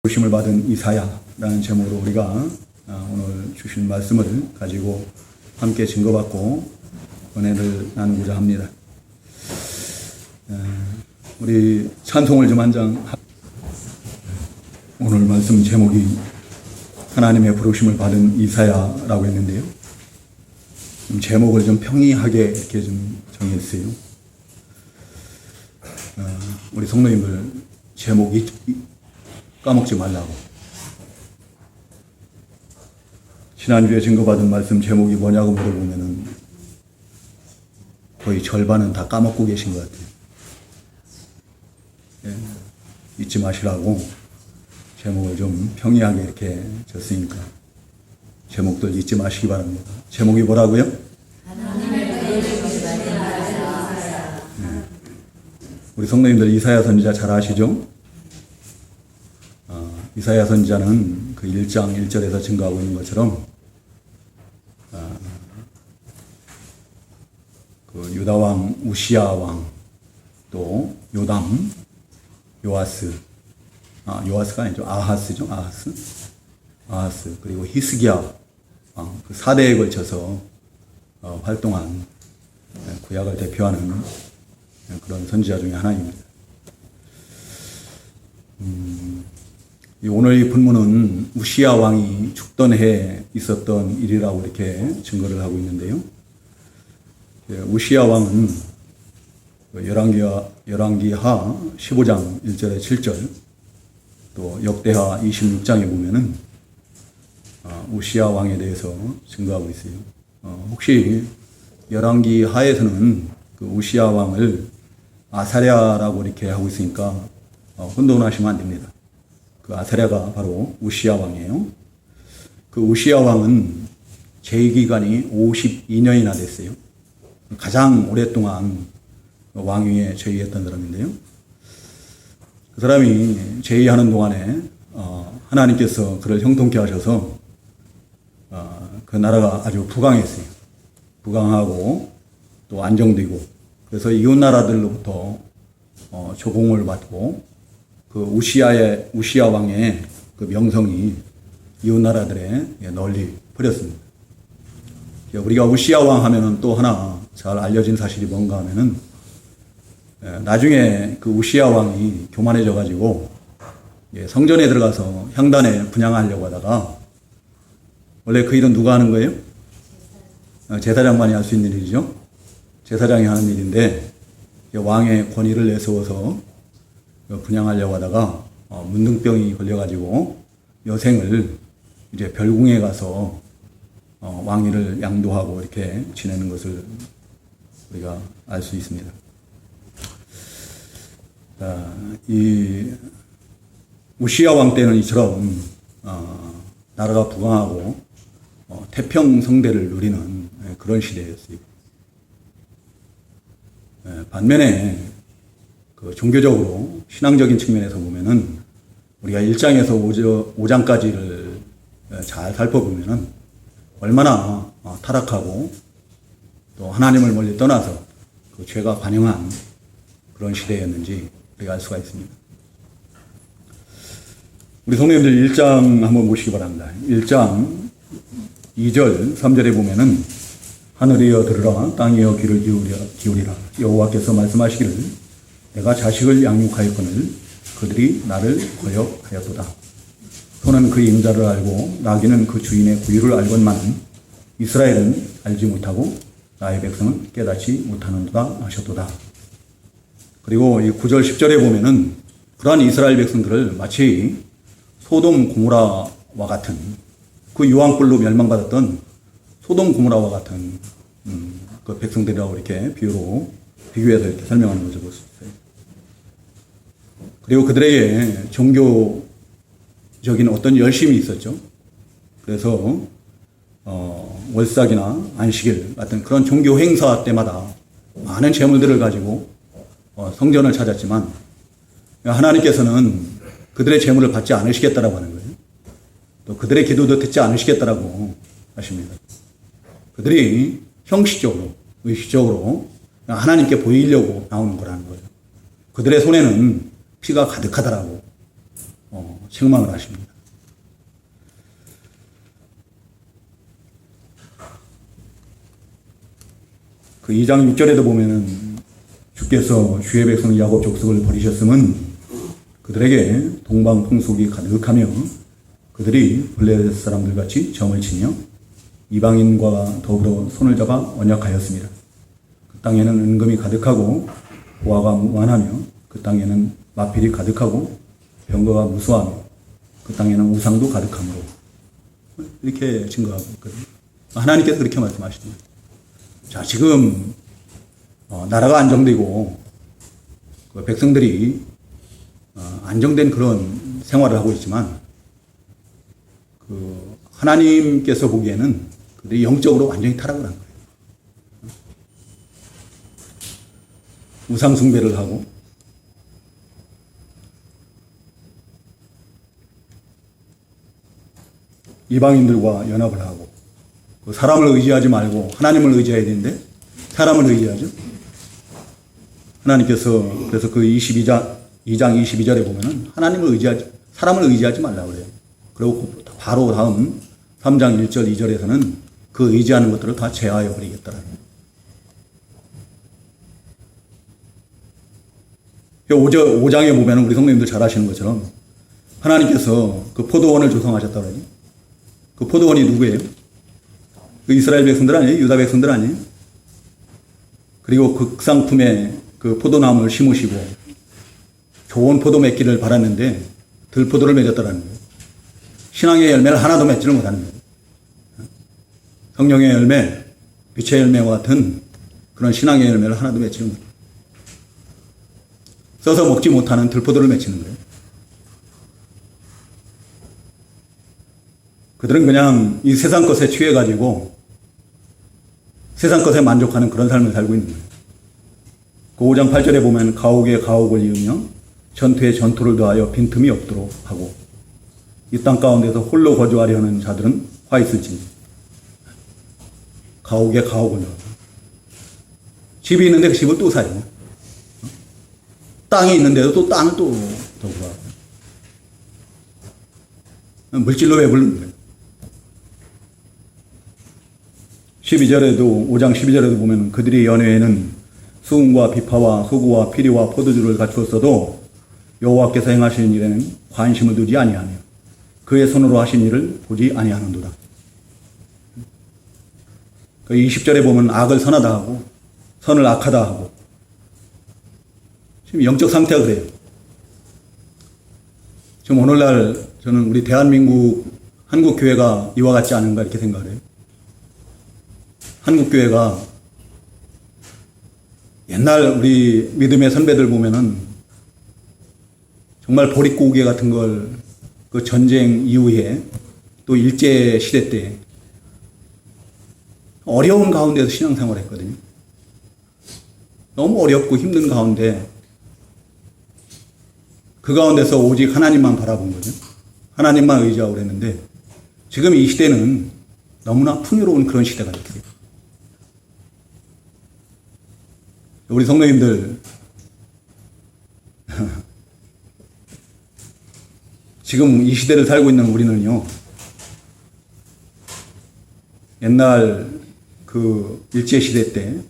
부르심을 받은 이사야라는 제목으로 우리가 오늘 주신 말씀을 가지고 함께 증거받고 은혜를 나누고자 합니다. 우리 찬송을 좀 한 장. 오늘 말씀 제목이 하나님의 부르심을 받은 이사야라고 했는데요. 제목을 좀 평이하게 이렇게 좀 정했어요. 우리 성도님들 제목이 까먹지 말라고. 지난주에 증거받은 말씀 제목이 뭐냐고 물어보면은 거의 절반은 다 까먹고 계신 것 같아요. 예, 잊지 마시라고 제목을 좀 평이하게 이렇게 줬으니까 제목들 잊지 마시기 바랍니다. 제목이 뭐라고요? 우리 성도님들 이사야 선지자 잘 아시죠? 이사야 선지자는 그 1장 1절에서 증거하고 있는 것처럼 그 유다 왕 우시야 왕, 또 요담, 요아스, 요아스가 아니죠. 아하스죠. 아하스, 그리고 히스기야 왕, 그 4대에 걸쳐서 활동한 구약을 대표하는 그런 선지자 중에 하나입니다. 오늘 이 본문은 우시야 왕이 죽던 해에 있었던 일이라고 이렇게 증거를 하고 있는데요. 우시야 왕은 열왕기하 15장 1절에 7절, 또 역대하 26장에 보면은 우시야 왕에 대해서 증거하고 있어요. 혹시 열왕기하에서는 그 우시야 왕을 아사랴라고 이렇게 하고 있으니까 혼돈하시면 안 됩니다. 그 아사랴가 바로 우시야 왕이에요. 그 우시야 왕은 재위기간이 52년이나 됐어요. 가장 오랫동안 왕위에 재위했던 사람인데요. 그 사람이 재위하는 동안에 하나님께서 그를 형통케 하셔서 그 나라가 아주 부강했어요. 부강하고 또 안정되고, 그래서 이웃 나라들로부터 조공을 받고, 그 우시야 왕의 그 명성이 이웃 나라들에 널리 퍼졌습니다. 우리가 우시야 왕 하면은 또 하나 잘 알려진 사실이 뭔가 하면은, 나중에 그 우시야 왕이 교만해져 가지고 성전에 들어가서 향단에 분향하려고 하다가, 원래 그 일은 누가 하는 거예요? 제사장만이 할 수 있는 일이죠. 제사장이 하는 일인데, 왕의 권위를 내세워서 분향하려고 하다가 문둥병이 걸려가지고 여생을 이제 별궁에 가서 왕위를 양도하고 이렇게 지내는 것을 우리가 알 수 있습니다. 이 우시야 왕 때는 이처럼 나라가 부강하고 태평성대를 누리는 그런 시대였어요. 반면에 그 종교적으로 신앙적인 측면에서 보면은 우리가 1장에서 5장까지를 잘 살펴보면은 얼마나 타락하고 또 하나님을 멀리 떠나서 그 죄가 관영한 그런 시대였는지 우리가 알 수가 있습니다. 우리 성도님들 1장 한번 보시기 바랍니다. 1장 2절 3절에 보면은 하늘이여 들으라, 땅이여 귀를 기울이라. 여호와께서 말씀하시기를 내가 자식을 양육하였거늘 그들이 나를 거역하였도다. 소는 그 임자를 알고 나귀는 그 주인의 구유를 알건만은 이스라엘은 알지 못하고 나의 백성은 깨닫지 못하는도다 하셨도다. 그리고 이 9절 10절에 보면은 그러한 이스라엘 백성들을 마치 소돔 고모라와 같은, 그 유황불로 멸망받았던 소돔 고모라와 같은 그 백성들이라고 이렇게 비교해서 이렇게 설명하는 것을 볼 수 있어요. 그리고 그들에게 종교적인 어떤 열심이 있었죠. 그래서 월삭이나 안식일 같은 그런 종교 행사 때마다 많은 재물들을 가지고 성전을 찾았지만 하나님께서는 그들의 재물을 받지 않으시겠다라고 하는 거예요. 또 그들의 기도도 듣지 않으시겠다라고 하십니다. 그들이 형식적으로, 의식적으로 하나님께 보이려고 나오는 거라는 거예요. 그들의 손에는 피가 가득하더라고 책망을 하십니다. 그 2장 6절에도 보면은 주께서 주의 백성 야곱 족속을 버리셨음은 그들에게 동방 풍속이 가득하며 그들이 블레셋 사람들 같이 점을 치며 이방인과 더불어 손을 잡아 언약하였습니다. 그 땅에는 은금이 가득하고 보화가 무한하며 그 땅에는 마필이 가득하고 병거가 무수하며 그 땅에는 우상도 가득하므로 이렇게 증거하고 있거든요. 하나님께서 그렇게 말씀하시죠. 자, 지금 나라가 안정되고 그 백성들이 안정된 그런 생활을 하고 있지만 그 하나님께서 보기에는 그들이 영적으로 완전히 타락을 한 거예요. 우상 숭배를 하고 이방인들과 연합을 하고 사람을 의지하지 말고 하나님을 의지해야 되는데 사람을 의지하죠. 하나님께서 그래서 그 2장 22절에 보면은 사람을 의지하지 말라고 그래요. 그리고 바로 다음 3장 1절 2절에서는 그 의지하는 것들을 다 제하여 버리겠다라는 거예요. 5장에 보면은 우리 성도님들 잘 아시는 것처럼 하나님께서 그 포도원을 조성하셨다고 그러죠. 그 포도원이 누구예요? 그 이스라엘 백성들 아니에요? 유다 백성들 아니에요? 그리고 극상품의 그 포도나무를 심으시고 좋은 포도 맺기를 바랐는데 들포도를 맺었다라는 거예요. 신앙의 열매를 하나도 맺지를 못하는 거예요. 성령의 열매, 빛의 열매와 같은 그런 신앙의 열매를 하나도 맺지를 못해요. 써서 먹지 못하는 들포도를 맺히는 거예요. 그들은 그냥 이 세상 것에 취해가지고 세상 것에 만족하는 그런 삶을 살고 있는 거예요. 그 5장 8절에 보면 가옥에 가옥을 이으며 전투에 전투를 더하여 빈틈이 없도록 하고 이 땅 가운데서 홀로 거주하려 하는 자들은 화 있을지. 가옥에 가옥을 넣어. 집이 있는데 그 집을 또 사요. 땅이 있는데도 또 땅을 또 구하고. 물질로 왜 부르는 거예요? 12절에도 5장 12절에도 보면 그들의 연회에는 수금과 비파와 흑우와 피리와 포도주를 갖추었어도 여호와께서 행하시는 일에는 관심을 두지 아니하며 그의 손으로 하신 일을 보지 아니하는도다. 20절에 보면 악을 선하다 하고 선을 악하다 하고 지금 영적 상태가 그래요. 지금 오늘날 저는 우리 대한민국 한국교회가 이와 같지 않은가 이렇게 생각을 해요. 한국교회가 옛날 우리 믿음의 선배들 보면은 정말 보릿고개 같은 걸 그 전쟁 이후에 또 일제시대 때 어려운 가운데서 신앙생활을 했거든요. 너무 어렵고 힘든 가운데 그 가운데서 오직 하나님만 바라본 거죠. 하나님만 의지하고 그랬는데 지금 이 시대는 너무나 풍요로운 그런 시대가 됐어요. 우리 성도님들 지금 이 시대를 살고 있는 우리는요, 옛날 그 일제시대 때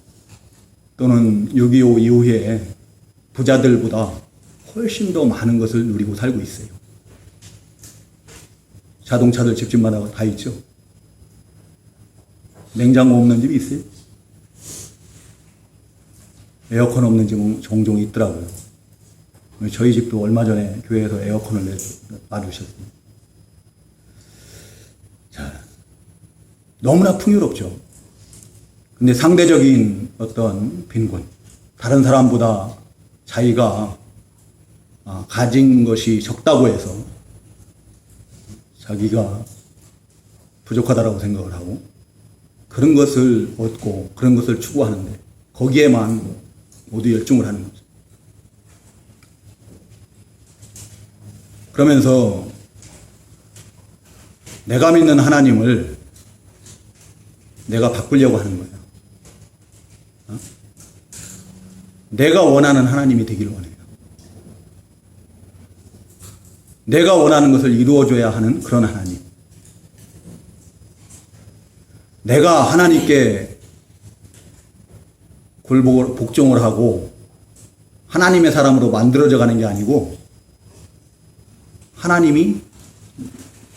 또는 6.25 이후에 부자들보다 훨씬 더 많은 것을 누리고 살고 있어요. 자동차들 집집마다 다 있죠. 냉장고 없는 집이 있어요. 에어컨 없는 집은 종종 있더라고요. 저희 집도 얼마 전에 교회에서 에어컨을 놔주셨습니다. 자, 너무나 풍요롭죠. 근데 상대적인 어떤 빈곤, 다른 사람보다 자기가 가진 것이 적다고 해서 자기가 부족하다라고 생각을 하고 그런 것을 얻고 그런 것을 추구하는데 거기에만 모두 열중을 하는 거죠. 그러면서 내가 믿는 하나님을 내가 바꾸려고 하는 거예요. 내가 원하는 하나님이 되기를 원해요. 내가 원하는 것을 이루어줘야 하는 그런 하나님. 내가 하나님께 복종을 하고 하나님의 사람으로 만들어져 가는 게 아니고 하나님이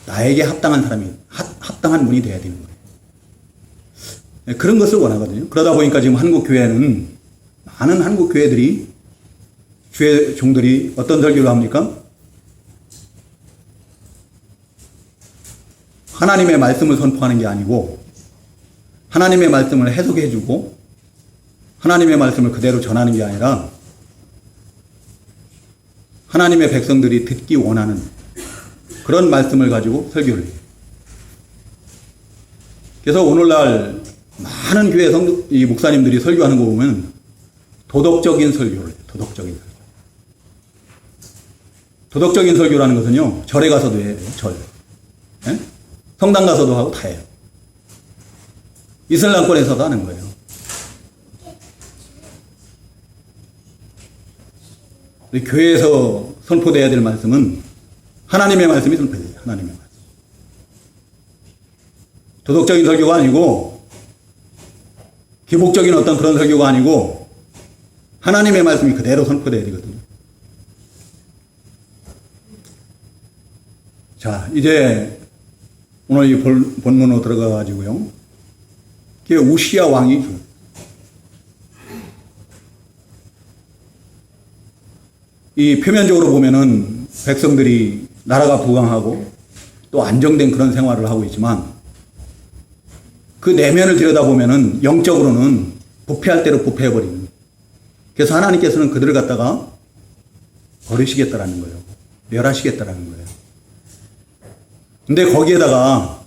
나에게 합당한 사람이, 합당한 분이 되어야 되는 거예요. 그런 것을 원하거든요. 그러다 보니까 지금 한국 교회는, 많은 한국 교회들이, 주의 종들이 어떤 설교를 합니까? 하나님의 말씀을 선포하는 게 아니고 하나님의 말씀을 해석해주고 하나님의 말씀을 그대로 전하는 게 아니라 하나님의 백성들이 듣기 원하는 그런 말씀을 가지고 설교를 해요. 그래서 오늘날 많은 교회 이 목사님들이 설교하는 거 보면 도덕적인 설교를 해요. 도덕적인 설교. 도덕적인 설교라는 것은요, 절에 가서도 해요. 절. 예? 성당 가서도 하고 다 해요. 이슬람권에서도 하는 거예요. 우리 교회에서 선포되어야 될 말씀은 하나님의 말씀이 선포돼요. 하나님의 말씀. 도덕적인 설교가 아니고 기복적인 어떤 그런 설교가 아니고 하나님의 말씀이 그대로 선포돼야 되거든요. 자, 이제 오늘 이 본문으로 들어가 가지고요. 그게 우시야 왕이 이 표면적으로 보면은 백성들이 나라가 부강하고 또 안정된 그런 생활을 하고 있지만 그 내면을 들여다보면은 영적으로는 부패할 대로 부패해버리는. 그래서 하나님께서는 그들을 갖다가 버리시겠다라는 거예요. 멸하시겠다라는 거예요. 근데 거기에다가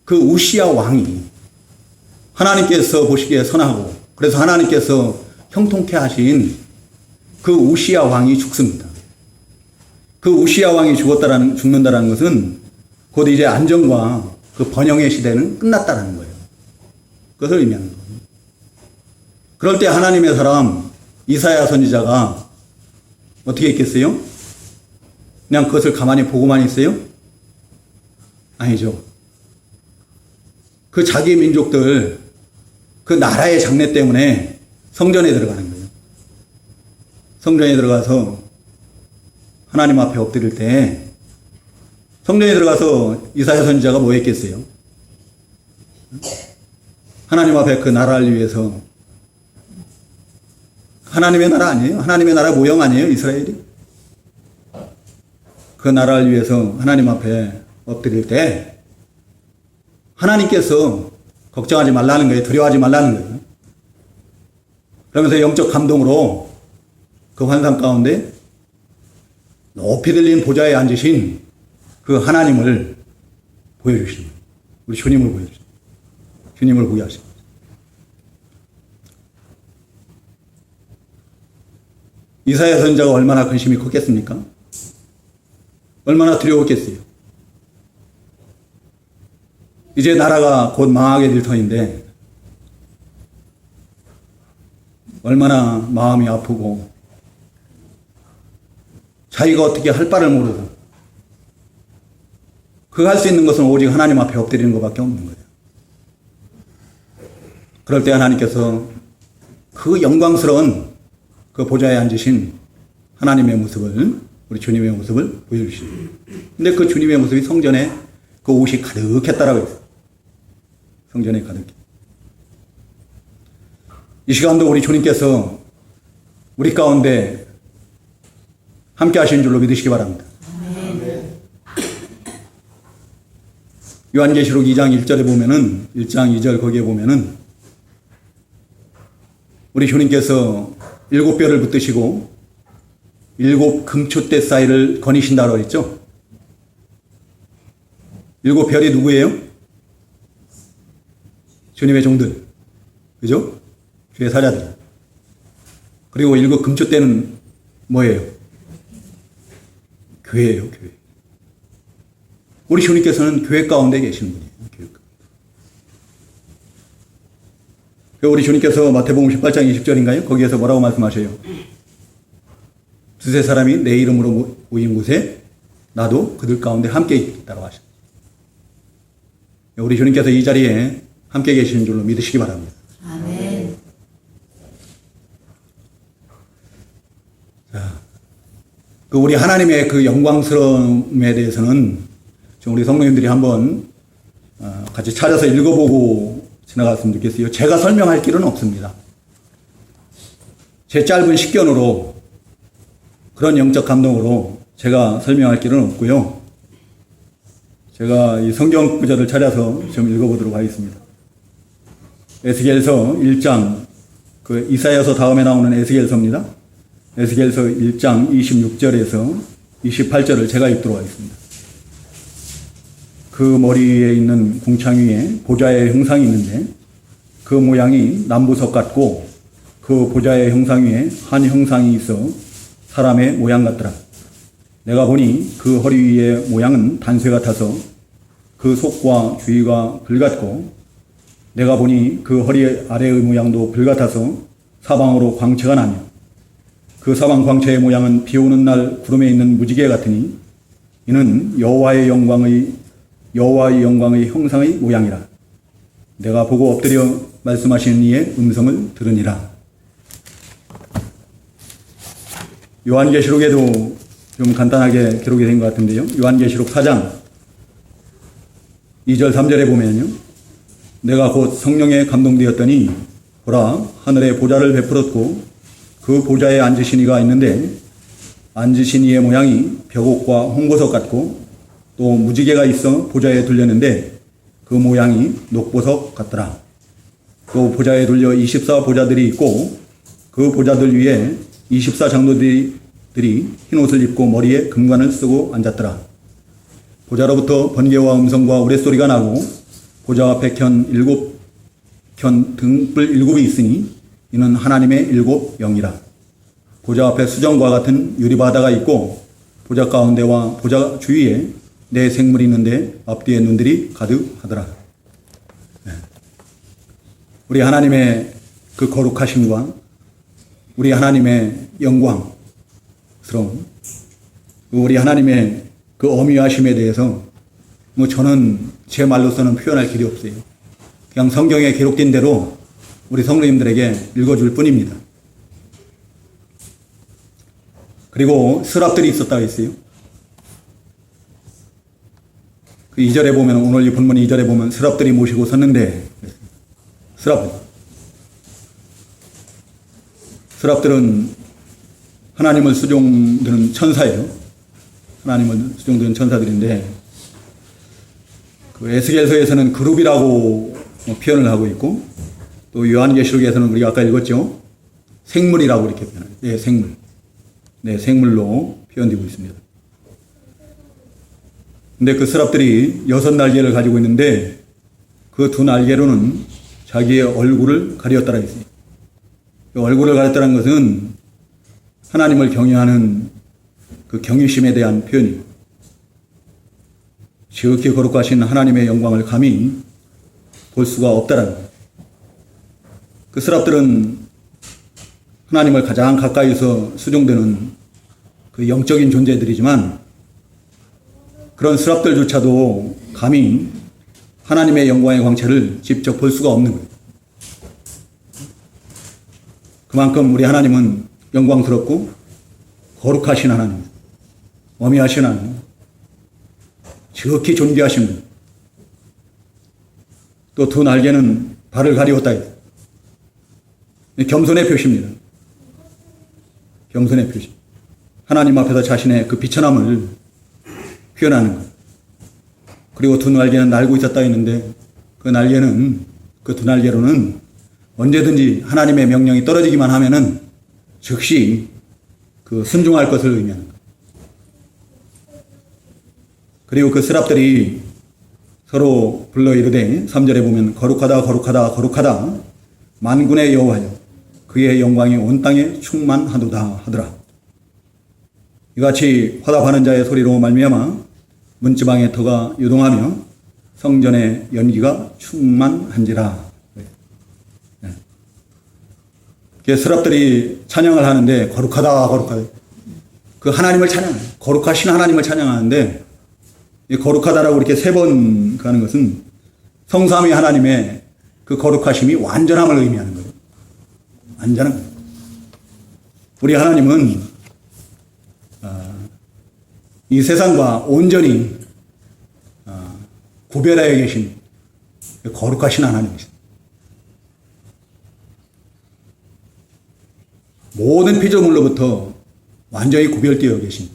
그 우시야 왕이 하나님께서 보시기에 선하고 그래서 하나님께서 형통케 하신 그 우시야 왕이 죽습니다. 그 우시야 왕이 죽는다라는 것은 곧 이제 안정과 그 번영의 시대는 끝났다라는 거예요. 그것을 의미하는 거예요. 그럴 때 하나님의 사람 이사야 선지자가 어떻게 했겠어요? 그냥 그것을 가만히 보고만 있어요? 아니죠. 그 자기 민족들, 그 나라의 장래 때문에 성전에 들어가는 거예요. 성전에 들어가서 하나님 앞에 엎드릴 때 성전에 들어가서 이사야 선지자가 뭐 했겠어요? 하나님 앞에 그 나라를 위해서 하나님의 나라 아니에요? 하나님의 나라 모형 아니에요? 이스라엘이? 그 나라를 위해서 하나님 앞에 엎드릴 때 하나님께서 걱정하지 말라는 거예요. 두려워하지 말라는 거예요. 그러면서 영적 감동으로 그 환상 가운데 높이 들린 보좌에 앉으신 그 하나님을 보여주시는 거예요. 우리 주님을 보여주시는 거예요. 주님을 보게 하시는 거예요. 이사야 선지자가 얼마나 근심이 컸겠습니까? 얼마나 두려웠겠어요. 이제 나라가 곧 망하게 될 터인데 얼마나 마음이 아프고 자기가 어떻게 할 바를 모르고 그 할 수 있는 것은 오직 하나님 앞에 엎드리는 것밖에 없는 거예요. 그럴 때 하나님께서 그 영광스러운 그 보좌에 앉으신 하나님의 모습을, 우리 주님의 모습을 보여주시는 거예요. 근데 그 주님의 모습이 성전에 그 옷이 가득했다라고 했어요. 성전에 가득해. 이 시간도 우리 주님께서 우리 가운데 함께 하시는 줄로 믿으시기 바랍니다. 요한계시록 2장 1절에 보면은 1장 2절 거기에 보면은 우리 주님께서 7뼈를 붙드시고 7 금초대 사이를 거니신다고 했죠. 7별이 누구예요? 주님의 종들. 그죠? 주의 사자들. 그리고 7 금초대는 뭐예요? 교회예요, 교회. 우리 주님께서는 교회 가운데 계시는 분이에요. 교회 가운데. 우리 주님께서 마태복음 18장 20절인가요? 거기에서 뭐라고 말씀하셔요? 두세 사람이 내 이름으로 모인 곳에 나도 그들 가운데 함께 있다고 하셨습니다. 우리 주님께서 이 자리에 함께 계시는 줄로 믿으시기 바랍니다. 아멘. 자, 우리 하나님의 그 영광스러움에 대해서는 우리 성도님들이 한번 같이 찾아서 읽어보고 지나갔으면 좋겠어요. 제가 설명할 길은 없습니다. 제 짧은 식견으로 그런 영적 감동으로 제가 설명할 길은 없고요. 제가 이 성경 구절을 찾아서 좀 읽어보도록 하겠습니다. 에스겔서 1장, 그 이사야서 다음에 나오는 에스겔서입니다. 에스겔서 1장 26절에서 28절을 제가 읽도록 하겠습니다. 그 머리에 있는 궁창 위에 보좌의 형상이 있는데 그 모양이 남부석 같고 그 보좌의 형상 위에 한 형상이 있어 사람의 모양 같더라. 내가 보니 그 허리 위의 모양은 단쇠 같아서 그 속과 주위가 불 같고 내가 보니 그 허리 아래의 모양도 불 같아서 사방으로 광채가 나며 그 사방 광채의 모양은 비 오는 날 구름에 있는 무지개 같으니 이는 여호와의 영광의 형상의 모양이라. 내가 보고 엎드려 말씀하시는 이의 음성을 들으니라. 요한계시록에도 좀 간단하게 기록이 된 것 같은데요. 요한계시록 4장 2절 3절에 보면요. 내가 곧 성령에 감동되었더니 보라 하늘에 보좌를 베풀었고 그 보좌에 앉으신 이가 있는데 앉으신 이의 모양이 벽옥과 홍보석 같고 또 무지개가 있어 보좌에 둘렸는데 그 모양이 녹보석 같더라. 또 보좌에 둘려 24보좌들이 있고 그 보좌들 위에 24장로들이 흰옷을 입고 머리에 금관을 쓰고 앉았더라. 보좌로부터 번개와 음성과 우레소리가 나고 보좌 앞에 켠 등불 7이 있으니 이는 하나님의 7 영이라. 보좌 앞에 수정과 같은 유리바다가 있고 보좌 가운데와 보좌 주위에 네 생물이 있는데 앞뒤에 눈들이 가득하더라. 우리 하나님의 그 거룩하심과 우리 하나님의 영광스러움, 우리 하나님의 그 어미하심에 대해서 저는 제 말로서는 표현할 길이 없어요. 그냥 성경에 기록된 대로 우리 성도님들에게 읽어줄 뿐입니다. 그리고 스랍들이 있었다고 했어요. 그 2절에 보면, 오늘 이 본문 2절에 보면 스랍들이 모시고 섰는데, 스랍들은 하나님을 수종드는 천사예요. 하나님을 수종드는 천사들인데, 그 에스겔서에서는 그룹이라고 표현을 하고 있고, 또 요한계시록에서는 우리가 아까 읽었죠? 생물이라고 이렇게 표현해요. 네, 생물. 네, 생물로 표현되고 있습니다. 근데 그 스랍들이 6날개를 가지고 있는데 그 2날개로는 자기의 얼굴을 가렸다라 했어요. 얼굴을 가렸다는 것은 하나님을 경외하는 그 경외심에 대한 표현이에요. 지극히 거룩하신 하나님의 영광을 감히 볼 수가 없다라는 거예요. 그 스랍들은 하나님을 가장 가까이서 수종되는 그 영적인 존재들이지만 그런 스랍들조차도 감히 하나님의 영광의 광채를 직접 볼 수가 없는 거예요. 그만큼 우리 하나님은 영광스럽고 거룩하신 하나님, 어미하신 하나님, 지극히 존귀하신 분. 또 2날개는 발을 가리웠다. 겸손의 표시입니다. 겸손의 표시. 하나님 앞에서 자신의 그 비천함을 표현하는 것. 그리고 2날개는 날고 있었다 했는데 그 날개는, 그 2날개로는 언제든지 하나님의 명령이 떨어지기만 하면은 즉시 그 순종할 것을 의미하는 것. 그리고 그 스랍들이 서로 불러 이르되 3절에 보면 거룩하다 거룩하다 거룩하다 만군의 여호와여 그의 영광이 온 땅에 충만하도다 하더라. 이같이 화답하는 자의 소리로 말미암아 문지방의 터가 요동하며 성전의 연기가 충만한지라. 스랍들이 찬양을 하는데 거룩하다 거룩하다. 그 하나님을 거룩하신 하나님을 찬양하는데, 이 거룩하다라고 이렇게 3번 가는 것은 성삼위 하나님의 그 거룩하심이 완전함을 의미하는 거예요. 완전함. 우리 하나님은 이 세상과 온전히 구별하여 계신 거룩하신 하나님이십니다. 모든 피조물로부터 완전히 구별되어 계신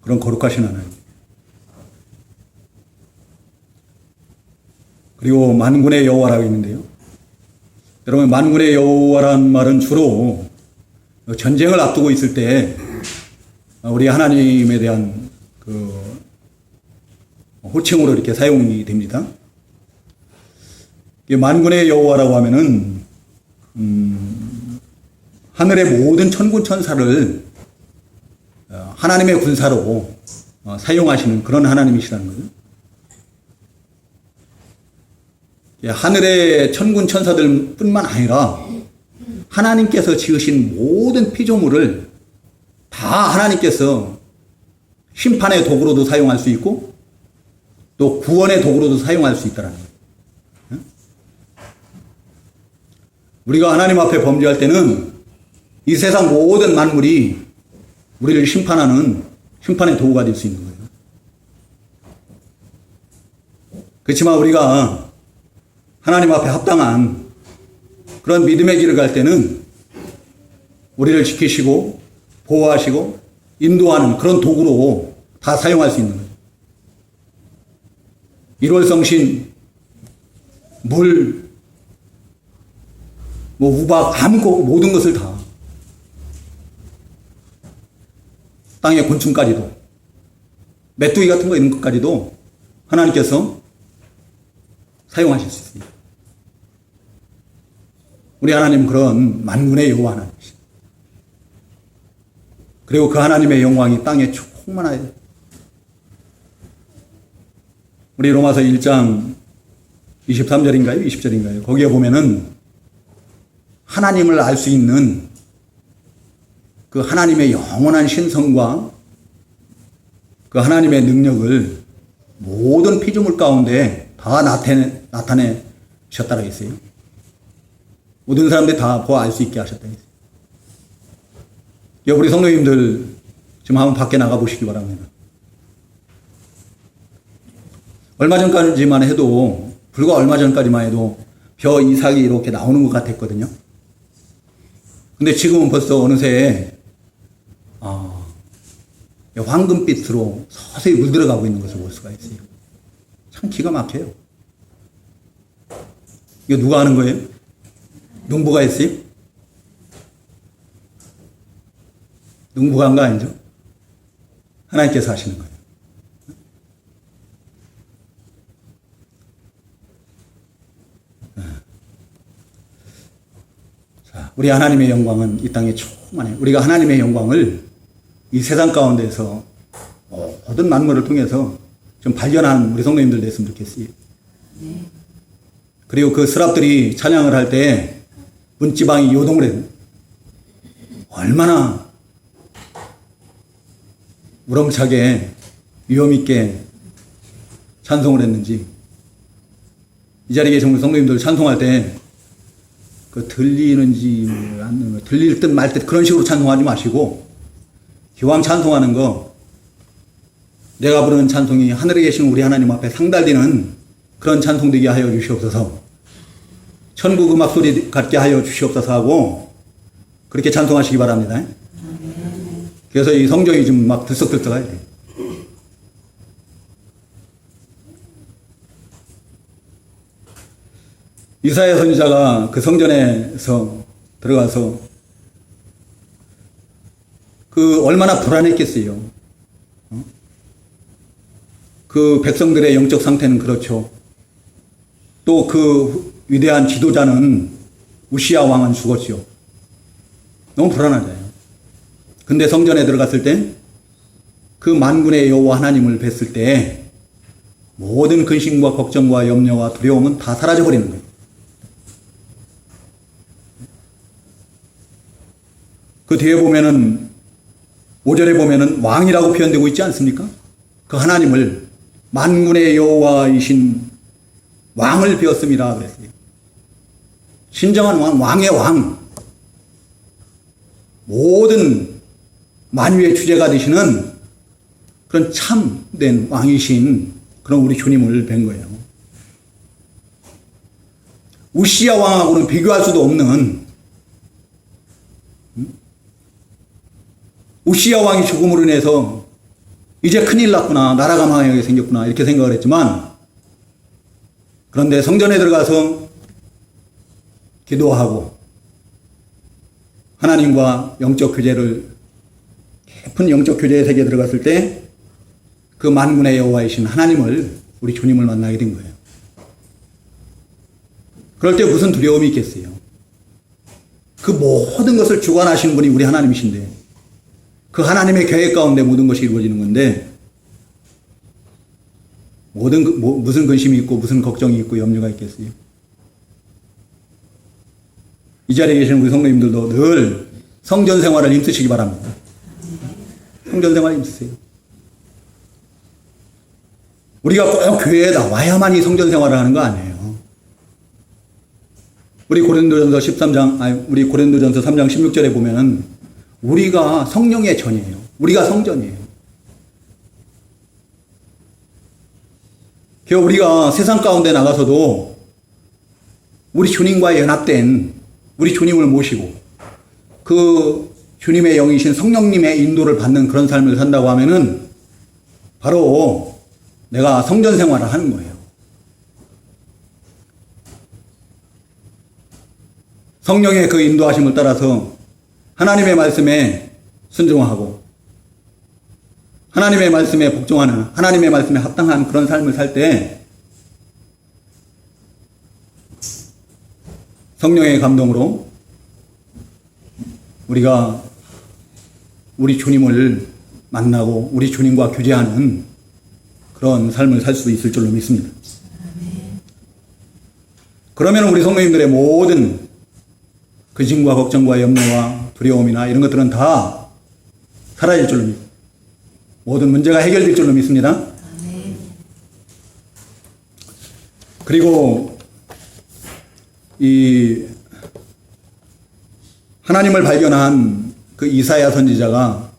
그런 거룩하신 하나님. 그리고 만군의 여호와라고 있는데요. 여러분, 만군의 여호와라는 말은 주로 전쟁을 앞두고 있을 때 우리 하나님에 대한 그 호칭으로 이렇게 사용이 됩니다. 만군의 여호와라고 하면은 하늘의 모든 천군 천사를 하나님의 군사로 사용하시는 그런 하나님이시라는 거죠. 하늘의 천군 천사들 뿐만 아니라 하나님께서 지으신 모든 피조물을 다 하나님께서 심판의 도구로도 사용할 수 있고 또 구원의 도구로도 사용할 수 있다는 거예요. 우리가 하나님 앞에 범죄할 때는 이 세상 모든 만물이 우리를 심판하는 심판의 도구가 될 수 있는 거예요. 그렇지만 우리가 하나님 앞에 합당한 그런 믿음의 길을 갈 때는 우리를 지키시고 보호하시고 인도하는 그런 도구로 다 사용할 수 있는 거예요. 일월성신, 물, 우박, 모든 것을 다, 땅의 곤충까지도, 메뚜기 같은 거 있는 것까지도 하나님께서 사용하실 수 있습니다. 우리 하나님은 그런 만군의 여호와 하나님이십니다. 그리고 그 하나님의 영광이 땅에 충만하여 우리 로마서 1장 23절인가요? 20절인가요? 거기에 보면은 하나님을 알 수 있는 그 하나님의 영원한 신성과 그 하나님의 능력을 모든 피조물 가운데 다 나타내셨다고 했어요. 모든 사람들이 다 보아 알 수 있게 하셨다고 했어요. 우리 성도님들 지금 한번 밖에 나가 보시기 바랍니다. 얼마 전까지만 해도, 불과 얼마 전까지만 해도 벼 이삭이 이렇게 나오는 것 같았거든요. 근데 지금은 벌써 어느새 황금빛으로 서서히 물들어가고 있는 것을 볼 수가 있어요. 참 기가 막혀요. 이거 누가 하는 거예요? 농부가 했어요? 농부가 한 거 아니죠? 하나님께서 하시는 거예요. 자, 우리 하나님의 영광은 이 땅에 충만해요. 우리가 하나님의 영광을 이 세상 가운데서 모든 만물을 통해서 좀 발견한 우리 성도님들 됐으면 좋겠어요. 그리고 그 스랍들이 찬양을 할 때 문지방이 요동을 해요. 얼마나 우렁차게 위험있게 찬송을 했는지. 이 자리에 계신 우리 성도님들 찬송할 때 그 들리는지 안 들릴 듯 말 듯 그런 식으로 찬송하지 마시고 기왕 찬송하는 거 내가 부르는 찬송이 하늘에 계신 우리 하나님 앞에 상달되는 그런 찬송 되게 하여 주시옵소서. 천국 음악 소리 같게 하여 주시옵소서 하고 그렇게 찬송하시기 바랍니다. 그래서 이 성경이 좀 막 들썩들썩해야 돼요. 이사야 선지자가 그 성전에서 들어가서 그 얼마나 불안했겠어요. 그 백성들의 영적 상태는 그렇죠. 또 그 위대한 지도자는 우시야 왕은 죽었죠. 너무 불안하잖아요. 근데 성전에 들어갔을 때 그 만군의 여호와 하나님을 뵀을 때 모든 근심과 걱정과 염려와 두려움은 다 사라져버리는 거예요. 그 뒤에 보면은 5절에 보면은 왕이라고 표현되고 있지 않습니까? 그 하나님을 만군의 여호와이신 왕을 비었음이라 그랬어요. 신정한 왕, 왕의 왕. 모든 만유의 주제가 되시는 그런 참된 왕이신 그런 우리 주님을 뵌 거예요. 우시야 왕하고는 비교할 수도 없는, 우시야 왕이 죽음으로 인해서 이제 큰일 났구나, 나라가 망하게 생겼구나 이렇게 생각을 했지만, 그런데 성전에 들어가서 기도하고 하나님과 영적 교제를, 깊은 영적 교제의 세계에 들어갔을 때 그 만군의 여호와이신 하나님을, 우리 주님을 만나게 된 거예요. 그럴 때 무슨 두려움이 있겠어요? 그 모든 것을 주관하시는 분이 우리 하나님이신데, 그 하나님의 계획 가운데 모든 것이 이루어지는 건데, 무슨 근심이 있고 무슨 걱정이 있고 염려가 있겠어요? 이 자리에 계시는 우리 성도님들도 늘 성전 생활을 힘쓰시기 바랍니다. 성전 생활을 힘쓰세요. 우리가 꼭 교회에 나와야만 이 성전 생활을 하는 거 아니에요. 우리 고린도전서 3장 16절에 보면은 우리가 성령의 전이에요. 우리가 성전이에요. 우리가 세상 가운데 나가서도 우리 주님과 연합된 우리 주님을 모시고 그 주님의 영이신 성령님의 인도를 받는 그런 삶을 산다고 하면은 바로 내가 성전 생활을 하는 거예요. 성령의 그 인도하심을 따라서 하나님의 말씀에 순종하고 하나님의 말씀에 복종하는, 하나님의 말씀에 합당한 그런 삶을 살 때 성령의 감동으로 우리가 우리 주님을 만나고 우리 주님과 교제하는 그런 삶을 살 수 있을 줄로 믿습니다. 그러면 우리 성도님들의 모든 근심과 걱정과 염려와 두려움이나 이런 것들은 다 사라질 줄로 믿습니다. 모든 문제가 해결될 줄로 믿습니다. 그리고 이 하나님을 발견한 그 이사야 선지자가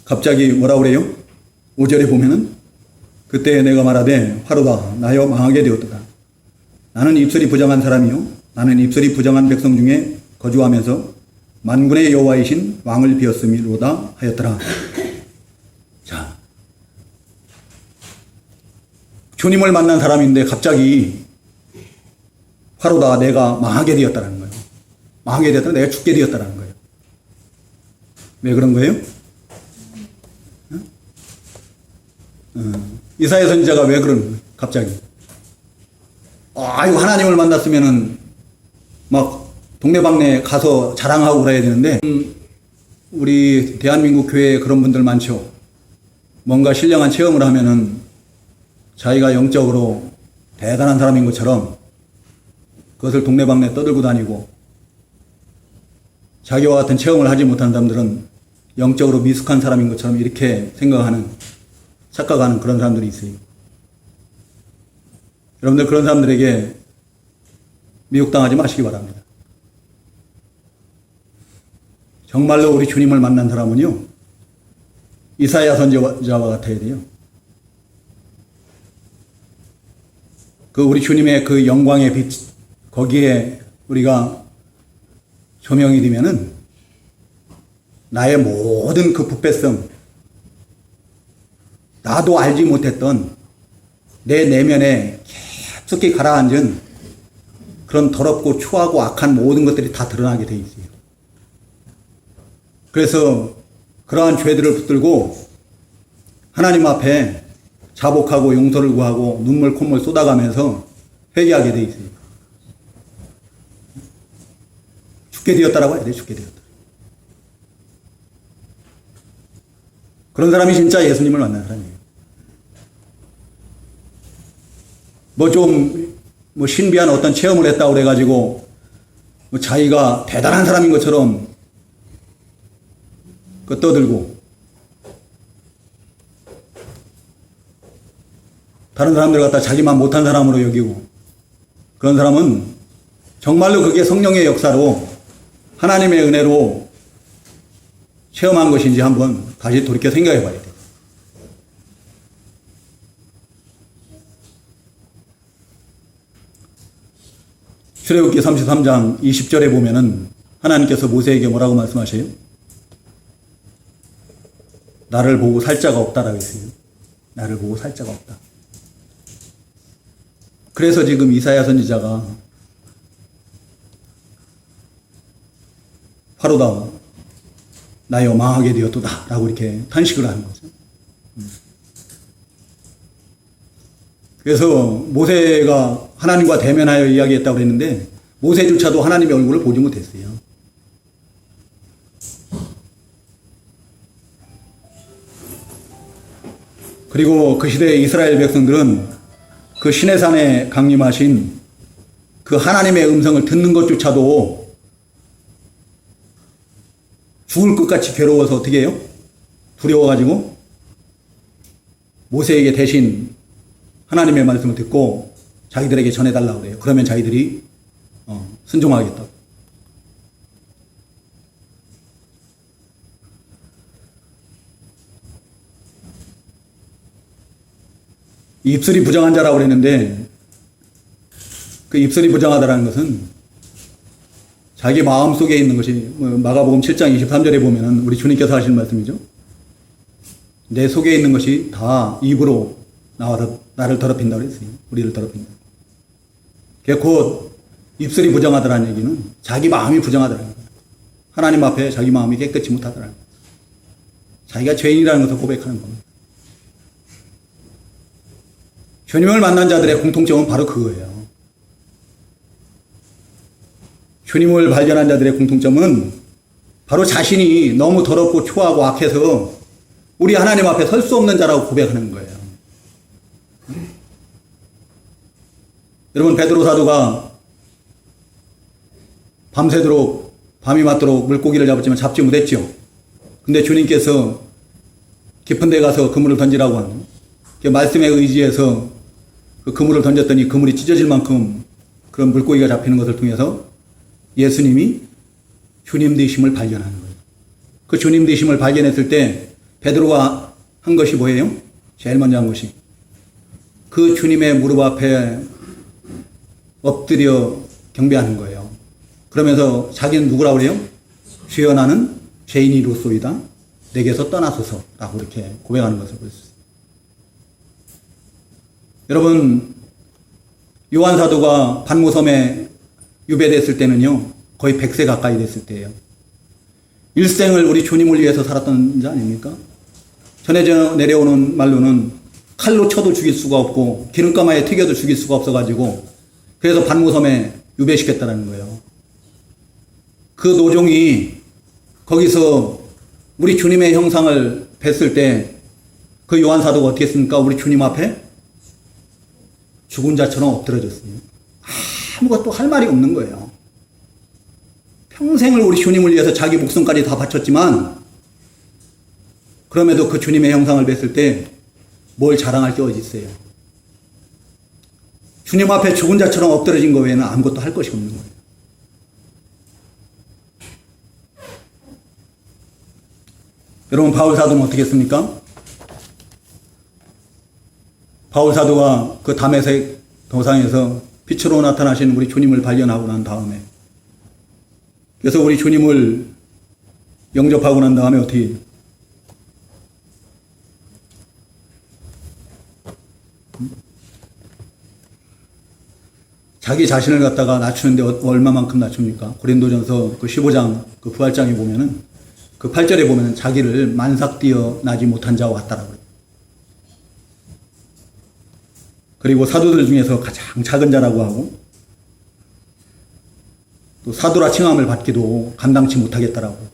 갑자기 뭐라 그래요? 5절에 보면은 그때 내가 말하되 화로다 나여 망하게 되었도다. 나는 입술이 부정한 사람이요 나는 입술이 부정한 백성 중에 거주하면서 만군의 여호와이신 왕을 비었음이로다 하였더라. 자, 주님을 만난 사람인데 갑자기 화로다 내가 망하게 되었다는 거예요. 망하게 되었다, 내가 죽게 되었다는 거예요. 왜 그런 거예요? 이사야 선지자가 왜 그런 거예요? 갑자기. 아이고, 하나님을 만났으면은 막 동네방네 가서 자랑하고 그래야 되는데, 우리 대한민국 교회에 그런 분들 많죠. 뭔가 신령한 체험을 하면은 자기가 영적으로 대단한 사람인 것처럼 그것을 동네방네 떠들고 다니고, 자기와 같은 체험을 하지 못한 사람들은 영적으로 미숙한 사람인 것처럼 이렇게 생각하는, 착각하는 그런 사람들이 있어요. 여러분들 그런 사람들에게 미혹당하지 마시기 바랍니다. 정말로 우리 주님을 만난 사람은요, 이사야 선지자와 같아야 돼요. 그 우리 주님의 그 영광의 빛, 거기에 우리가 조명이 되면은 나의 모든 그 부패성, 나도 알지 못했던 내 내면에 깊숙이 가라앉은 그런 더럽고 추하고 악한 모든 것들이 다 드러나게 돼 있어요. 그래서 그러한 죄들을 붙들고 하나님 앞에 자복하고 용서를 구하고 눈물 콧물 쏟아가면서 회개하게 돼 있어요. 죽게 되었다라고 해야 돼. 죽게 되었다. 그런 사람이 진짜 예수님을 만난 사람이에요. 뭐 신비한 어떤 체험을 했다고 그래가지고 자기가 대단한 사람인 것처럼 떠들고 다른 사람들 갖다 자기만 못한 사람으로 여기고 그런 사람은 정말로 그게 성령의 역사로 하나님의 은혜로 체험한 것인지 한번 다시 돌이켜 생각해 봐야 돼요. 출애굽기 33장 20절에 보면은 하나님께서 모세에게 뭐라고 말씀하세요? 나를 보고 살 자가 없다라고 했어요. 나를 보고 살 자가 없다. 그래서 지금 이사야 선지자가 파로다 나여 망하게 되었도다 라고 이렇게 탄식을 하는 거죠. 그래서 모세가 하나님과 대면하여 이야기했다고 했는데 모세조차도 하나님의 얼굴을 보지 못했어요. 그리고 그 시대의 이스라엘 백성들은 그 시내산에 강림하신 그 하나님의 음성을 듣는 것조차도 죽을 것 같이 괴로워서 어떻게 해요? 두려워가지고 모세에게 대신 하나님의 말씀을 듣고 자기들에게 전해달라고 그래요. 그러면 자기들이 순종하겠다고. 입술이 부정한 자라고 그랬는데 그 입술이 부정하다라는 것은 자기 마음 속에 있는 것이 마가복음 7장 23절에 보면은 우리 주님께서 하신 말씀이죠. 내 속에 있는 것이 다 입으로 나와서 나를 더럽힌다고 그랬어요. 우리를 더럽힌다. 그게 곧 입술이 부정하다라는 얘기는 자기 마음이 부정하다라는 거예요. 하나님 앞에 자기 마음이 깨끗이 못하다라는 거예요. 자기가 죄인이라는 것을 고백하는 겁니다. 주님을 만난 자들의 공통점은 바로 그거예요. 주님을 발견한 자들의 공통점은 바로 자신이 너무 더럽고 초하고 악해서 우리 하나님 앞에 설 수 없는 자라고 고백하는 거예요. 여러분, 베드로 사도가 밤새도록 밤이 맞도록 물고기를 잡았지만 잡지 못했죠. 근데 주님께서 깊은 데 가서 그물을 던지라고 하는 그 말씀에 의지해서 그 그물을 던졌더니 그물이 찢어질 만큼 그런 물고기가 잡히는 것을 통해서 예수님이 주님 되심을 발견하는 거예요. 그 주님 되심을 발견했을 때 베드로가 한 것이 뭐예요? 제일 먼저 한 것이 그 주님의 무릎 앞에 엎드려 경배하는 거예요. 그러면서 자기는 누구라고 그래요? 주여 나는 죄인이로소이다. 내게서 떠나소서라고 이렇게 고백하는 것을 볼 수 있어요. 여러분, 요한 사도가 반모섬에 유배됐을 때는요, 거의 100세 가까이 됐을 때예요. 일생을 우리 주님을 위해서 살았던 자 아닙니까? 전해져 내려오는 말로는 칼로 쳐도 죽일 수가 없고 기름가마에 튀겨도 죽일 수가 없어가지고 그래서 반모섬에 유배시켰다는 거예요. 그 노종이 거기서 우리 주님의 형상을 뵀을 때 그 요한 사도가 어떻게 했습니까? 우리 주님 앞에 죽은 자처럼 엎드려졌어요. 아무것도 할 말이 없는 거예요. 평생을 우리 주님을 위해서 자기 목숨까지 다 바쳤지만 그럼에도 그 주님의 형상을 뵀을 때 뭘 자랑할 게 어디 있어요? 주님 앞에 죽은 자처럼 엎드려진 거 외에는 아무것도 할 것이 없는 거예요. 여러분, 바울 사도는 어떻게 했습니까? 바울 사도가 그 다메섹 도상에서 빛으로 나타나신 우리 주님을 발견하고 난 다음에 그래서 우리 주님을 영접하고 난 다음에 어떻게 해요? 자기 자신을 갖다가 낮추는데 얼마만큼 낮춥니까? 고린도전서 그 15장 그 부활장에 보면은 그 8절에 보면은 자기를 만삭 뛰어 나지 못한 자와 같다라고 그래요. 그리고 사도들 중에서 가장 작은 자라고 하고 또 사도라 칭함을 받기도 감당치 못하겠다라고.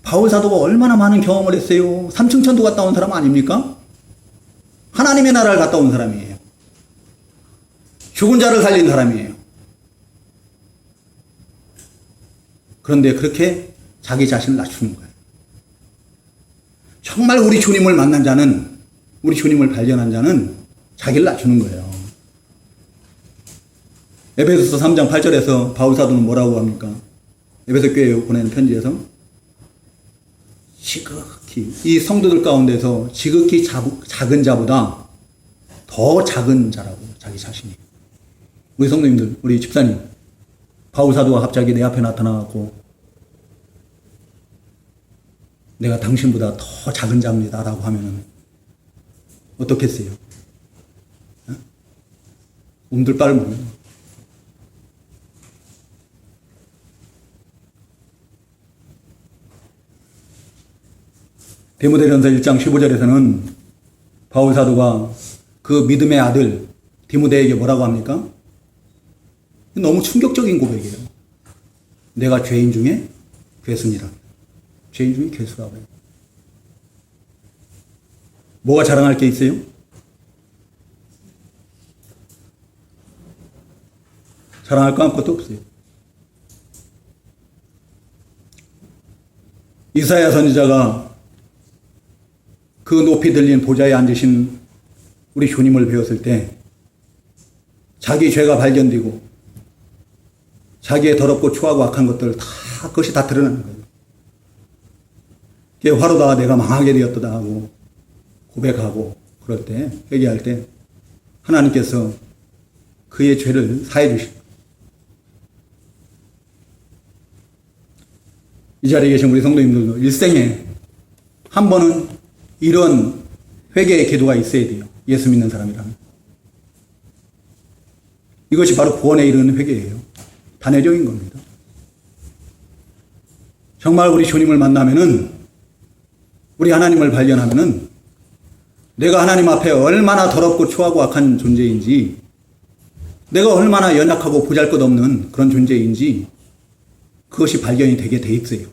바울 사도가 얼마나 많은 경험을 했어요. 삼층천도 갔다 온 사람 아닙니까? 하나님의 나라를 갔다 온 사람이에요. 죽은 자를 살린 사람이에요. 그런데 그렇게 자기 자신을 낮추는 거예요. 정말 우리 주님을 만난 자는, 우리 주님을 발견한 자는 자기를 낮추는 거예요. 에베소서 3장 8절에서 바울 사도는 뭐라고 합니까? 에베소 교회에 보내는 편지에서 지극히, 이 성도들 가운데서 지극히 작은 자보다 더 작은 자라고, 자기 자신이. 우리 성도님들, 우리 집사님, 바울 사도가 갑자기 내 앞에 나타나고 내가 당신보다 더 작은 자입니다 라고 하면은 어떻겠어요? 움들빨면. 디모데전서 1장 15절에서는 바울 사도가 그 믿음의 아들 디모데에게 뭐라고 합니까? 너무 충격적인 고백이에요. 내가 죄인 중에 괴수니라. 죄인 중에 괴수라고 해요. 뭐가 자랑할 게 있어요? 자랑할 거 아무것도 없어요. 이사야 선지자가 그 높이 들린 보좌에 앉으신 우리 주님을 배웠을 때 자기 죄가 발견되고 자기의 더럽고 추하고 악한 것들 그것이 다 드러나는 거예요. 그게 화로다가 내가 망하게 되었다 하고 고백하고 그럴 때, 회개할 때 하나님께서 그의 죄를 사해 주시고, 이 자리에 계신 우리 성도님들도 일생에 한 번은 이런 회개의 기도가 있어야 돼요. 예수 믿는 사람이라면. 이것이 바로 구원에 이르는 회개예요. 단회적인 겁니다. 정말 우리 주님을 만나면은, 우리 하나님을 발견하면은 내가 하나님 앞에 얼마나 더럽고 추하고 악한 존재인지, 내가 얼마나 연약하고 보잘것없는 그런 존재인지 그것이 발견이 되게 돼 있어요.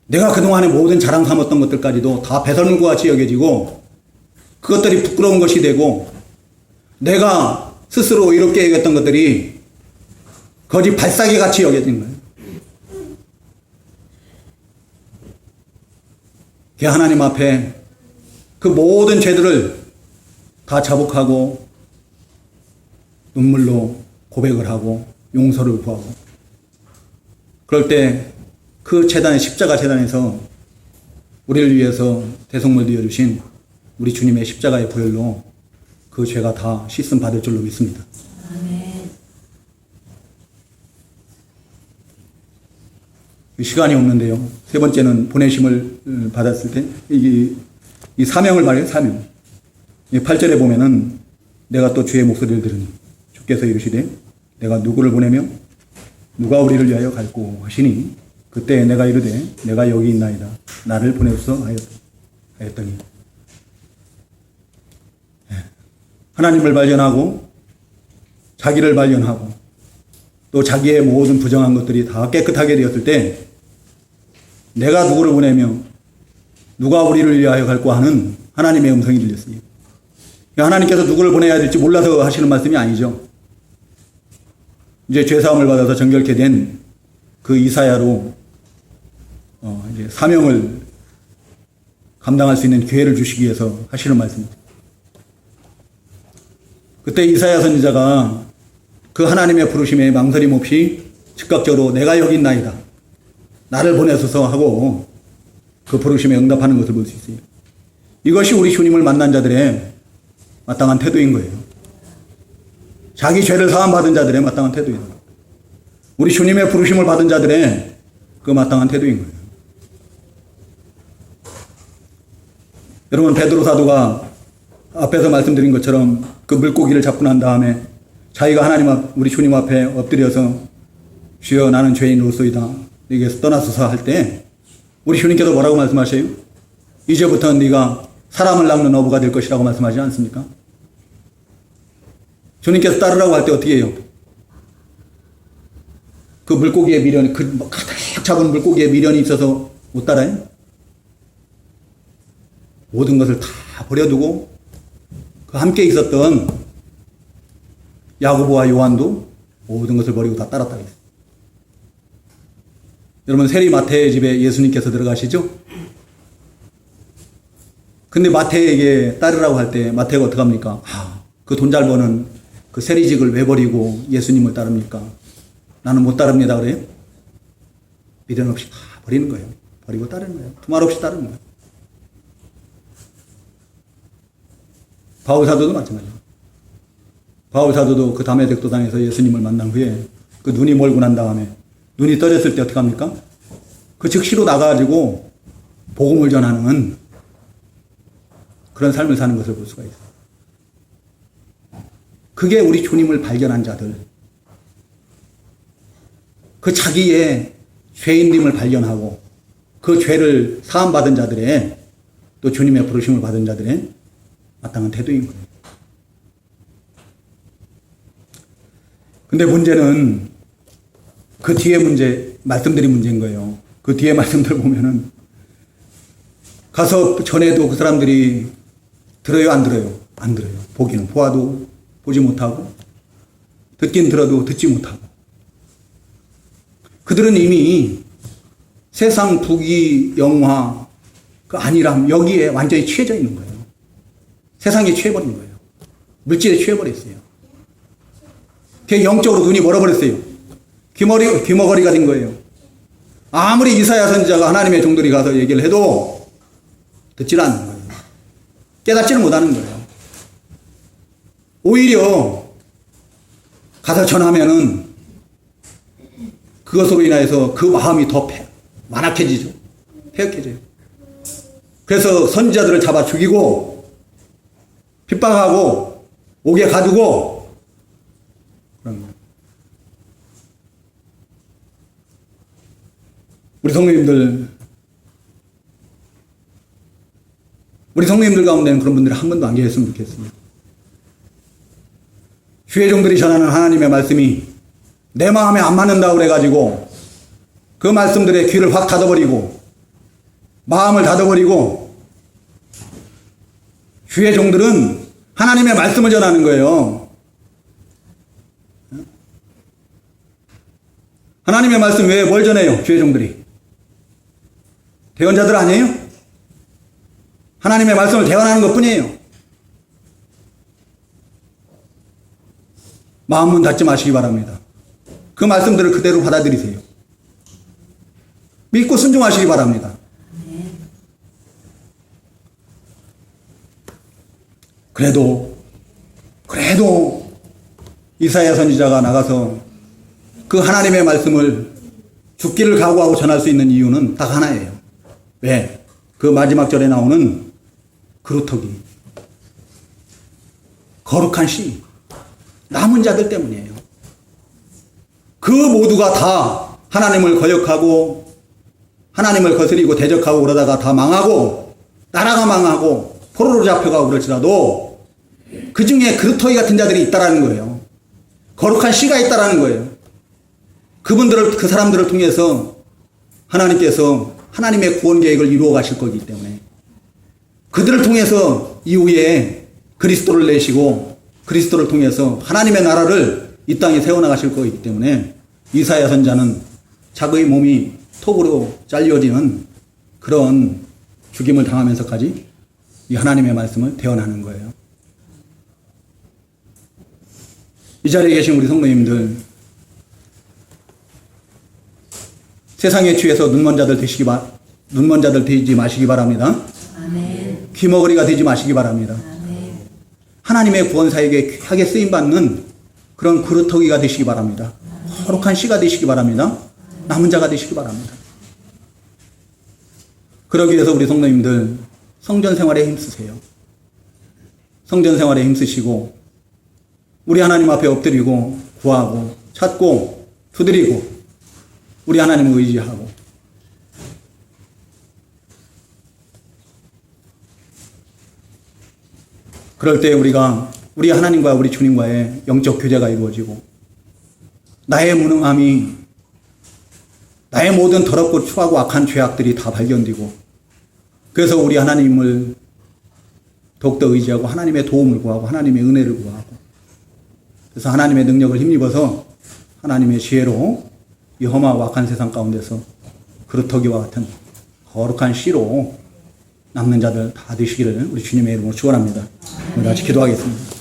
내가 그동안에 모든 자랑 삼았던 것들까지도 다 배설물과 같이 여겨지고 그것들이 부끄러운 것이 되고 내가 스스로 이롭게 여겼던 것들이 거짓 발사기 같이 여겨진 거예요. 그 하나님 앞에 그 모든 죄들을 다 자복하고 눈물로 고백을 하고 용서를 구하고, 그럴 때 그 제단의 십자가 제단에서 우리를 위해서 대속물 되어주신 우리 주님의 십자가의 보혈로 그 죄가 다 씻음 받을 줄로 믿습니다. 아멘. 시간이 없는데요. 세 번째는 보내심을 받았을 때 이 사명을 말해요. 사명. 8절에 보면은 내가 또 주의 목소리를 들으니 주께서 이르시되 내가 누구를 보내며 누가 우리를 위하여 갈고 하시니 그때 내가 이르되 내가 여기 있나이다 나를 보내소서 하였더니, 하나님을 발견하고 자기를 발견하고 또 자기의 모든 부정한 것들이 다 깨끗하게 되었을 때 내가 누구를 보내며 누가 우리를 위하여 갈고 하는 하나님의 음성이 들렸어요. 하나님께서 누구를 보내야 될지 몰라서 하시는 말씀이 아니죠. 이제 죄사함을 받아서 정결케 된 그 이사야로 이제 사명을 감당할 수 있는 기회를 주시기 위해서 하시는 말씀입니다. 그때 이사야 선지자가 그 하나님의 부르심에 망설임 없이 즉각적으로 내가 여기 있나이다 나를 보내소서 하고 그 부르심에 응답하는 것을 볼 수 있어요. 이것이 우리 주님을 만난 자들의 마땅한 태도인 거예요. 자기 죄를 사함받은 자들의 마땅한 태도예요. 우리 주님의 부르심을 받은 자들의 그 마땅한 태도인 거예요. 여러분, 베드로 사도가 앞에서 말씀드린 것처럼 그 물고기를 잡고 난 다음에 자기가 하나님 앞, 우리 주님 앞에 엎드려서 주여 나는 죄인으로소이다 여기에서 떠나소서 할 때 우리 주님께서 뭐라고 말씀하셔요? 이제부터 네가 사람을 낚는 어부가 될 것이라고 말씀하지 않습니까? 주님께서 따르라고 할 때 어떻게 해요? 그 물고기의 미련이, 그 가득 잡은 물고기의 미련이 있어서 못 따라요? 모든 것을 다 버려두고 그 함께 있었던 야고보와 요한도 모든 것을 버리고 다 따랐다. 여러분 세리 마태의 집에 예수님께서 들어가시죠? 근데 마태에게 따르라고 할 때 마태가 어떡합니까? 그 돈 잘 버는 그 세리직을 왜 버리고 예수님을 따릅니까? 나는 못 따릅니다 그래요? 미련 없이 다 버리는 거예요. 버리고 따르는 거예요. 두말 없이 따르는 거예요. 바울 사도도 마찬가지예요. 바울 사도도 그 다메섹 도상에서 예수님을 만난 후에 그 눈이 멀고 난 다음에 눈이 떨어졌을 때 어떻게 합니까? 그 즉시로 나가가지고 복음을 전하는 그런 삶을 사는 것을 볼 수가 있어요. 그게 우리 주님을 발견한 자들, 그 자기의 죄인됨을 발견하고 그 죄를 사함받은 자들의 또 주님의 부르심을 받은 자들의 마땅한 태도인 거예요. 근데 문제는 그 뒤에 문제, 말씀들이 문제인 거예요. 그 뒤에 말씀들 보면은 가서 전에도 그 사람들이 들어요, 안 들어요? 안 들어요. 보기는 보아도 보지 못하고 듣긴 들어도 듣지 못하고 그들은 이미 세상 부귀 영화 그 안일함 여기에 완전히 취해져 있는 거예요. 세상에 취해버린 거예요. 물질에 취해버렸어요. 걔 영적으로 눈이 멀어버렸어요. 귀머거리가 된 거예요. 아무리 이사야 선지자가 하나님의 종들이 가서 얘기를 해도 듣지를 않는 거예요. 깨닫지를 못하는 거예요. 오히려 가서 전하면은 그것으로 인하여서 그 마음이 더 완악해지죠. 폐역해져요. 그래서 선지자들을 잡아 죽이고 핍박하고 옥에 가두고 그런 거예요. 우리 성도님들 가운데는 그런 분들이 한 번도 안 계셨으면 좋겠습니다. 주의 종들이 전하는 하나님의 말씀이 내 마음에 안 맞는다고 그래가지고 그 말씀들의 귀를 확 닫아버리고 마음을 닫아버리고 주의 종들은 하나님의 말씀을 전하는 거예요. 하나님의 말씀 외에 뭘 전해요? 주의 종들이. 대언자들 아니에요? 하나님의 말씀을 대언하는 것 뿐이에요. 마음문 닫지 마시기 바랍니다. 그 말씀들을 그대로 받아들이세요. 믿고 순종하시기 바랍니다. 그래도 이사야 선지자가 나가서 그 하나님의 말씀을 죽기를 각오하고 전할 수 있는 이유는 딱 하나예요. 왜? 그 마지막 절에 나오는 그루터기, 거룩한 씨, 남은 자들 때문이에요. 그 모두가 다 하나님을 거역하고 하나님을 거스리고 대적하고 그러다가 다 망하고 나라가 망하고 포로로 잡혀가고 그럴지라도 그 중에 그루터기 같은 자들이 있다라는 거예요. 거룩한 씨가 있다라는 거예요. 그 사람들을 통해서 하나님께서 하나님의 구원 계획을 이루어 가실 거기 때문에 그들을 통해서 이후에 그리스도를 내시고 그리스도를 통해서 하나님의 나라를 이 땅에 세워나가실 거기 때문에 이사야 선자는 자기의 몸이 톱으로 잘려지는 그런 죽임을 당하면서까지 이 하나님의 말씀을 대언하는 거예요. 이 자리에 계신 우리 성도님들, 세상에 취해서 눈먼 자들 되지 마시기 바랍니다. 아멘. 귀머거리가 되지 마시기 바랍니다. 아멘. 하나님의 구원사에게 귀하게 쓰임받는 그런 그루터기가 되시기 바랍니다. 거룩한 씨가 되시기 바랍니다. 남은 자가 되시기 바랍니다. 그러기 위해서 우리 성도님들 성전 생활에 힘쓰세요. 성전 생활에 힘쓰시고 우리 하나님 앞에 엎드리고 구하고 찾고 두드리고 우리 하나님을 의지하고 그럴 때 우리 하나님과 우리 주님과의 영적 교제가 이루어지고 나의 무능함이 나의 모든 더럽고 추하고 악한 죄악들이 다 발견되고 그래서 우리 하나님을 더욱더 의지하고 하나님의 도움을 구하고 하나님의 은혜를 구하고 그래서 하나님의 능력을 힘입어서 하나님의 지혜로 이 험하고 악한 세상 가운데서 그루터기와 같은 거룩한 씨로 남는 자들 다 되시기를 우리 주님의 이름으로 축원합니다. 우리 같이 기도하겠습니다.